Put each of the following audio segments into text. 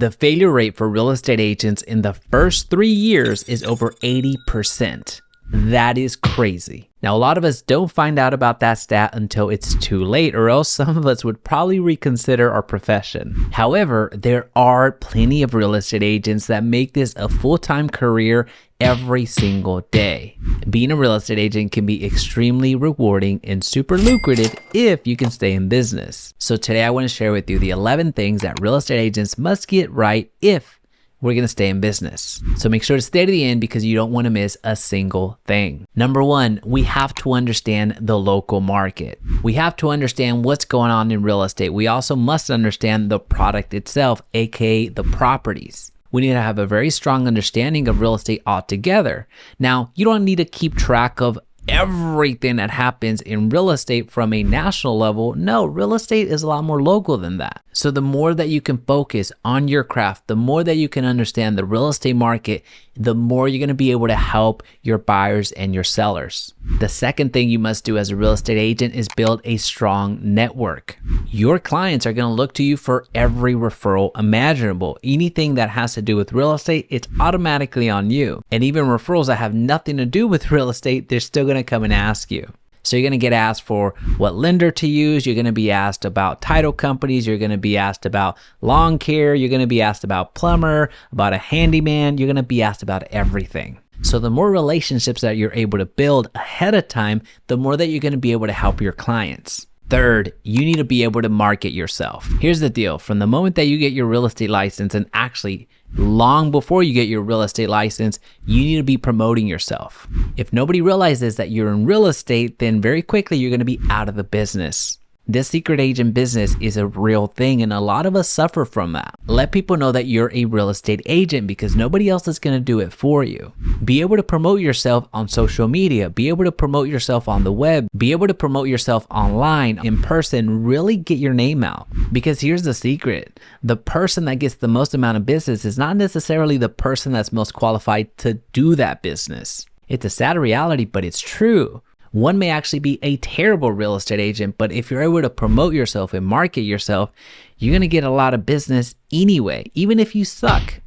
The failure rate for real estate agents in the first 3 years is over 80%. That is crazy. Now, a lot of us don't find out about that stat until it's too late, or else some of us would probably reconsider our profession. However, there are plenty of real estate agents that make this a full-time career every single day. Being a real estate agent can be extremely rewarding and super lucrative if you can stay in business. So today I want to share with you the 11 things that real estate agents must get right if we're going to stay in business. So make sure to stay to the end because you don't want to miss a single thing. Number one, we have to understand the local market. We have to understand what's going on in real estate. We also must understand the product itself, aka the properties. We need to have a very strong understanding of real estate altogether. Now, you don't need to keep track of everything that happens in real estate from a national level. No, real estate is a lot more local than that. So the more that you can focus on your craft, the more that you can understand the real estate market, the more you're going to be able to help your buyers and your sellers. The second thing you must do as a real estate agent is build a strong network. Your clients are going to look to you for every referral imaginable. Anything that has to do with real estate, it's automatically on you. And even referrals that have nothing to do with real estate, they're still going to come and ask you. So you're going to get asked for what lender to use. You're going to be asked about title companies. You're going to be asked about lawn care. You're going to be asked about plumber, about a handyman. You're going to be asked about everything. So the more relationships that you're able to build ahead of time, the more that you're going to be able to help your clients. Third, you need to be able to market yourself. Here's the deal. From the moment that you get your real estate license, and actually long before you get your real estate license, you need to be promoting yourself. If nobody realizes that you're in real estate, then very quickly you're going to be out of the business. This secret agent business is a real thing, and a lot of us suffer from that. Let people know that you're a real estate agent because nobody else is going to do it for you. Be able to promote yourself on social media. Be able to promote yourself on the web. Be able to promote yourself online, in person. Really get your name out. Because here's the secret. The person that gets the most amount of business is not necessarily the person that's most qualified to do that business. It's a sad reality, but it's true. One may actually be a terrible real estate agent, but if you're able to promote yourself and market yourself, you're going to get a lot of business anyway, even if you suck.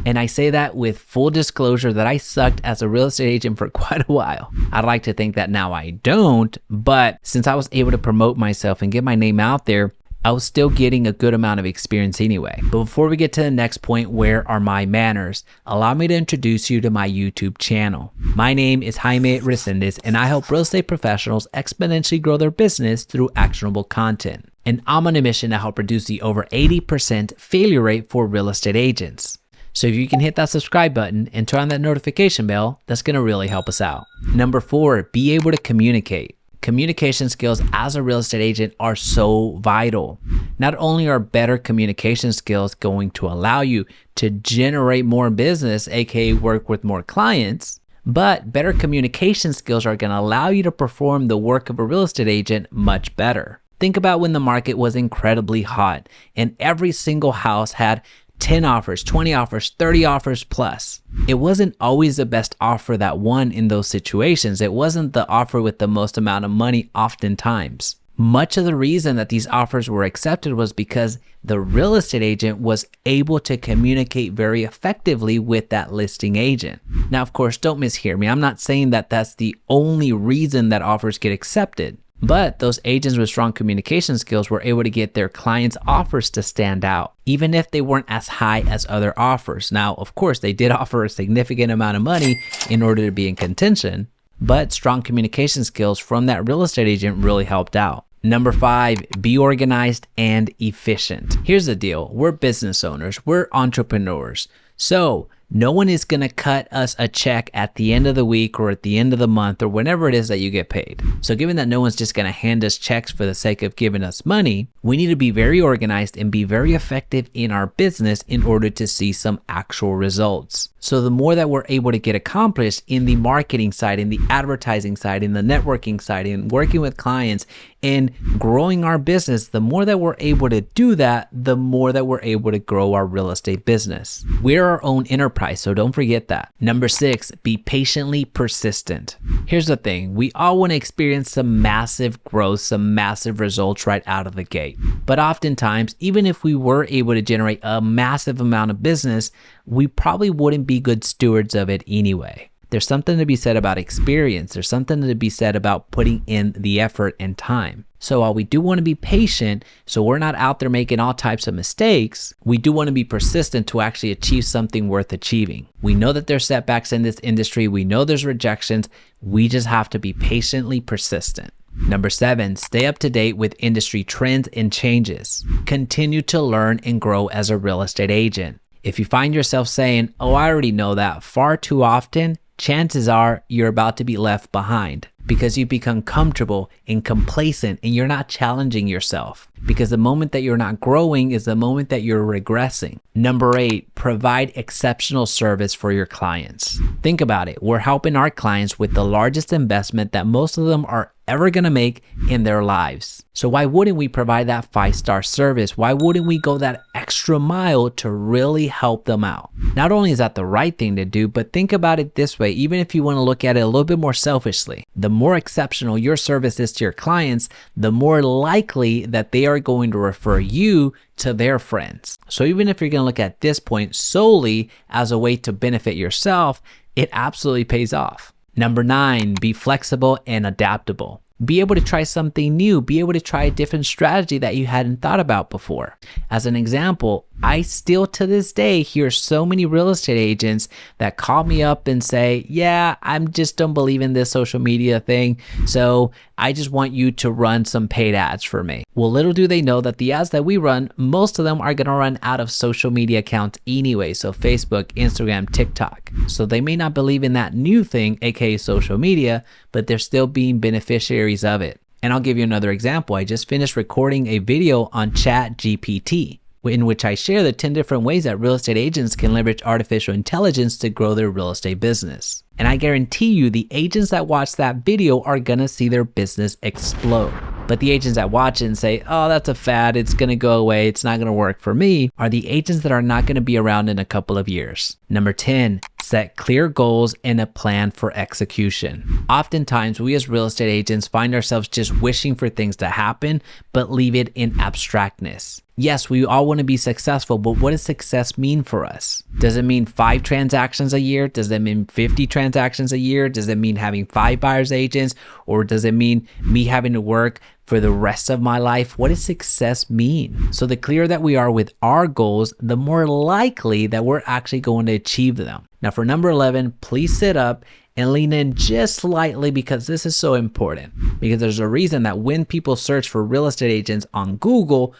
And I say that with full disclosure that I sucked as a real estate agent for quite a while. I'd like to think that now I don't, but since I was able to promote myself and get my name out there, I was still getting a good amount of experience anyway. But before we get to the next point, where are my manners? Allow me to introduce you to my YouTube channel. My name is Jaime Resendiz, and I help real estate professionals exponentially grow their business through actionable content. And I'm on a mission to help reduce the over 80% failure rate for real estate agents. So if you can hit that subscribe button and turn on that notification bell, that's going to really help us out. Number 4, be able to communicate. Communication skills as a real estate agent are so vital. Not only are better communication skills going to allow you to generate more business, aka work with more clients, but better communication skills are going to allow you to perform the work of a real estate agent much better. Think about when the market was incredibly hot and every single house had 10 offers, 20 offers, 30 offers plus. It wasn't always the best offer that won in those situations. It wasn't the offer with the most amount of money oftentimes. Much of the reason that these offers were accepted was because the real estate agent was able to communicate very effectively with that listing agent. Now, of course, don't mishear me. I'm not saying that that's the only reason that offers get accepted. But those agents with strong communication skills were able to get their clients' offers to stand out, even if they weren't as high as other offers. Now, of course, they did offer a significant amount of money in order to be in contention, but strong communication skills from that real estate agent really helped out. Number 5, be organized and efficient. Here's the deal. We're business owners. We're entrepreneurs. So no one is going to cut us a check at the end of the week or at the end of the month or whenever it is that you get paid. So given that no one's just going to hand us checks for the sake of giving us money, we need to be very organized and be very effective in our business in order to see some actual results. So the more that we're able to get accomplished in the marketing side, in the advertising side, in the networking side, in working with clients, and growing our business, the more that we're able to do that, the more that we're able to grow our real estate business. We're our own enterprise, so don't forget that. Number 6, be patiently persistent. Here's the thing, we all want to experience some massive growth, some massive results right out of the gate. But oftentimes, even if we were able to generate a massive amount of business, we probably wouldn't be good stewards of it anyway. There's something to be said about experience. There's something to be said about putting in the effort and time. So while we do want to be patient, so we're not out there making all types of mistakes, we do want to be persistent to actually achieve something worth achieving. We know that there's setbacks in this industry. We know there's rejections. We just have to be patiently persistent. Number 7, stay up to date with industry trends and changes. Continue to learn and grow as a real estate agent. If you find yourself saying, "Oh, I already know that," far too often, chances are you're about to be left behind because you become comfortable and complacent and you're not challenging yourself. Because the moment that you're not growing is the moment that you're regressing. Number 8, provide exceptional service for your clients. Think about it. We're helping our clients with the largest investment that most of them are ever going to make in their lives. So why wouldn't we provide that 5-star service? Why wouldn't we go that extra mile to really help them out? Not only is that the right thing to do, but think about it this way. Even if you want to look at it a little bit more selfishly, the more exceptional your service is to your clients, the more likely that they are going to refer you to their friends. So even if you're going to look at this point solely as a way to benefit yourself, it absolutely pays off. Number 9, be flexible and adaptable. Be able to try something new, be able to try a different strategy that you hadn't thought about before. As an example, I still to this day hear so many real estate agents that call me up and say, "Yeah, I just don't believe in this social media thing, so I just want you to run some paid ads for me." Well, little do they know that the ads that we run, most of them are going to run out of social media accounts anyway, so Facebook, Instagram, TikTok. So they may not believe in that new thing, aka social media, but they're still being beneficiaries of it. And I'll give you another example. I just finished recording a video on ChatGPT, in which I share the 10 different ways that real estate agents can leverage artificial intelligence to grow their real estate business. And I guarantee you the agents that watch that video are gonna see their business explode. But the agents that watch it and say, "Oh, that's a fad, it's gonna go away, it's not gonna work for me," are the agents that are not gonna be around in a couple of years. Number 10, set clear goals and a plan for execution. Oftentimes, we as real estate agents find ourselves just wishing for things to happen, but leave it in abstractness. Yes, we all want to be successful, but what does success mean for us? Does it mean 5 transactions a year? Does it mean 50 transactions a year? Does it mean having 5 buyer's agents? Or does it mean me having to work for the rest of my life? What does success mean? So the clearer that we are with our goals, the more likely that we're actually going to achieve them. Now for number 11, please sit up and lean in just slightly because this is so important. Because there's a reason that when people search for real estate agents on Google,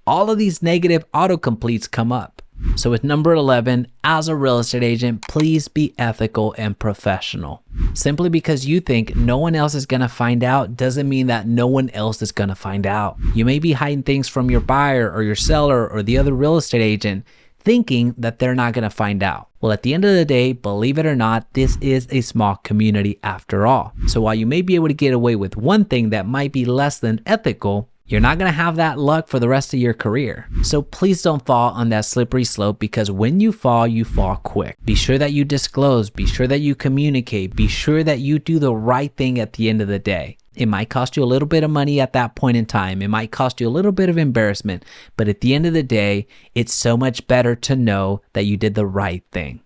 all of these negative autocompletes come up. So with number 11, as a real estate agent, please be ethical and professional. Simply because you think no one else is going to find out doesn't mean that no one else is going to find out. You may be hiding things from your buyer or your seller or the other real estate agent, thinking that they're not going to find out. Well, at the end of the day, believe it or not, this is a small community after all. So while you may be able to get away with one thing that might be less than ethical, you're not going to have that luck for the rest of your career. So please don't fall on that slippery slope, because when you fall quick. Be sure that you disclose, be sure that you communicate, be sure that you do the right thing at the end of the day. It might cost you a little bit of money at that point in time. It might cost you a little bit of embarrassment, but at the end of the day, it's so much better to know that you did the right thing.